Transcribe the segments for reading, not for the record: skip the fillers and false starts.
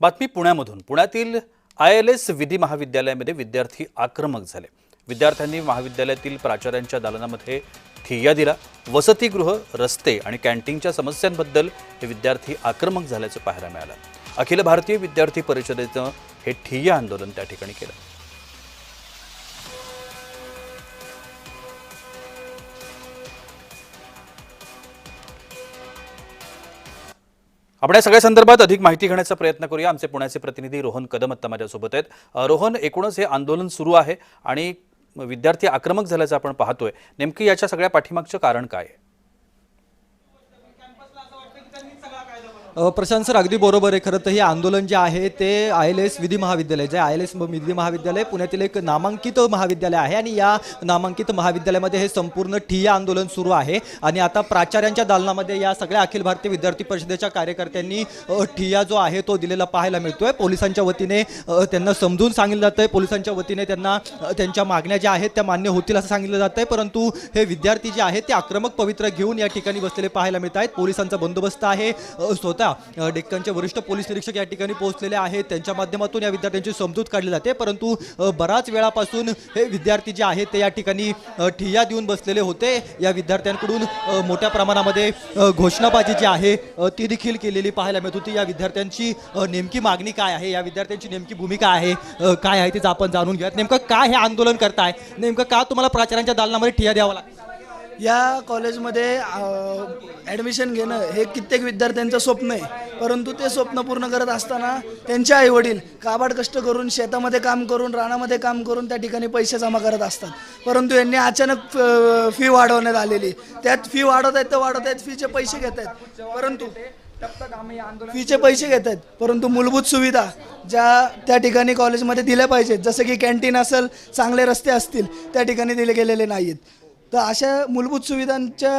बातमी पुण्यामधून। पुण्यातील ILS विधी महाविद्यालयामध्ये विद्यार्थी आक्रमक झाले। विद्यार्थ्यांनी महाविद्यालयातील प्राचार्यांच्या दालनामध्ये ठिय्या दिला। वसतिगृह, रस्ते आणि कॅन्टीनच्या समस्यांबद्दल हे विद्यार्थी आक्रमक झाल्याचं पाहायला मिळालं। अखिल भारतीय विद्यार्थी परिषदेचं हे ठिय्या आंदोलन त्या ठिकाणी केलं। आपण या सगळ्या संदर्भात अधिक माहिती घेण्याचा प्रयत्न करूया। आमचे पुण्याचे प्रतिनिधी रोहन कदम आता माझ्यासोबत आहेत। रोहन, एकूणच हे आंदोलन सुरू आहे आणि विद्यार्थी आक्रमक झाल्याचं आपण पाहतोय, नेमकी याच्या सगळ्या पाठीमागचं कारण काय आहे? प्रशांत सर, अगदी बरोबर आहे। खरं तर हे आंदोलन जे आहे ते ILS विधी महाविद्यालय, जे ILS विधी महाविद्यालय पुण्यातील एक नामांकित महाविद्यालय आहे आणि या नामांकित महाविद्यालयामध्ये हे संपूर्ण ठिय्या आंदोलन सुरू आहे। आणि आता प्राचार्यांच्या दालनामध्ये या सगळ्या अखिल भारतीय विद्यार्थी परिषदेच्या कार्यकर्त्यांनी ठिय्या जो आहे तो दिलेला पाहायला मिळतोय। पोलिसांच्या वतीने त्यांना समजून सांगितलं जातंय, पोलिसांच्या वतीने त्यांना त्यांच्या मागण्या ज्या आहेत त्या मान्य होतील असं सांगितलं जातंय, परंतु हे विद्यार्थी जे आहेत ते आक्रमक पवित्रा घेऊन या ठिकाणी बसलेले पाहायला मिळत आहेत। पोलिसांचा बंदोबस्त आहे। स्वतः डेक्कनचे वरिष्ठ पोलीस निरीक्षक या ठिकाणी पोहोचलेले आहेत, त्यांच्या माध्यमातून या विद्यार्थ्यांची समजूत काढली जाते। परंतु बराच वेळापासून हे विद्यार्थी जे आहेत ते या ठिकाणी ठिय्या देऊन बसलेले होते। या विद्यार्थ्यांकडून मोठ्या प्रमाणामध्ये घोषणाबाजी जी आहे ती देखील केलेली पाहायला मिळत होती। या विद्यार्थ्यांची नेमकी मागणी काय आहे, या विद्यार्थ्यांची नेमकी भूमिका आहे काय आहे तिचं आपण जाणून घेऊयात। नेमकं काय हे आंदोलन करताय, नेमकं का तुम्हाला प्राचार्यांच्या दालनामध्ये ठिय्या द्यावा लागतो? या कॉलेजमध्ये ॲडमिशन घेणं हे कित्येक विद्यार्थ्यांचं स्वप्न आहे, परंतु ते स्वप्न पूर्ण करत असताना त्यांचे आईवडील काबाड कष्ट करून, शेतामध्ये काम करून, रानामध्ये काम करून त्या ठिकाणी पैसे जमा करत असतात। परंतु यांनी अचानक फी वाढवण्यात आलेली, त्यात फी वाढवत आहेत, फीचे पैसे घेत आहेत, परंतु मूलभूत सुविधा ज्या त्या ठिकाणी कॉलेजमध्ये दिल्या पाहिजेत, जसं की कॅन्टीन असेल, चांगले रस्ते असतील, त्या ठिकाणी दिले गेलेले नाहीत। तर अशा मूलभूत सुविधांच्या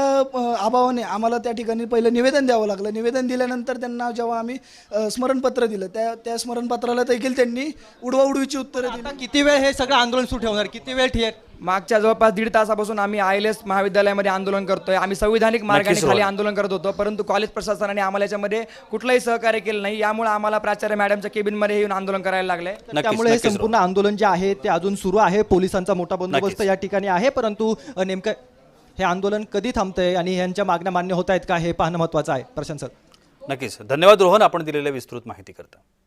अभावाने आम्हाला त्या ठिकाणी पहिलं निवेदन द्यावं लागलं। निवेदन दिल्यानंतर त्यांना जेव्हा आम्ही स्मरणपत्र दिलं, त्या स्मरणपत्राला देखील त्यांनी उडवाउडवीची उत्तरं दिली। किती वेळ हे सगळं आंदोलन सुरू ठेवणार, किती वेळ ठिय्या? मागच्या जवळपास 1.5 तासापासून आम्ही ILS महाविद्यालयामध्ये आंदोलन करतोय। आम्ही संविधानिक मार्गाने खाली आंदोलन करत होतो, परंतु कॉलेज प्रशासनाने आम्हाला याच्यामध्ये कुठलंही सहकार्य केलं नाही। यामुळे आम्हाला प्राचार्य मॅडमच्या केबिनमध्ये येऊन आंदोलन करायला लागले। त्यामुळे हे संपूर्ण आंदोलन जे आहे ते अजून सुरू आहे। पोलिसांचा मोठा बंदोबस्त या ठिकाणी आहे, परंतु नेमकं हे आंदोलन कधी थांबतंय आणि यांच्या मागण्या मान्य होत आहेत का हे पाहणं महत्त्वाचं आहे। प्रशांत सर, नक्कीच धन्यवाद रोहन, आपण दिलेल्या विस्तृत माहिती करता।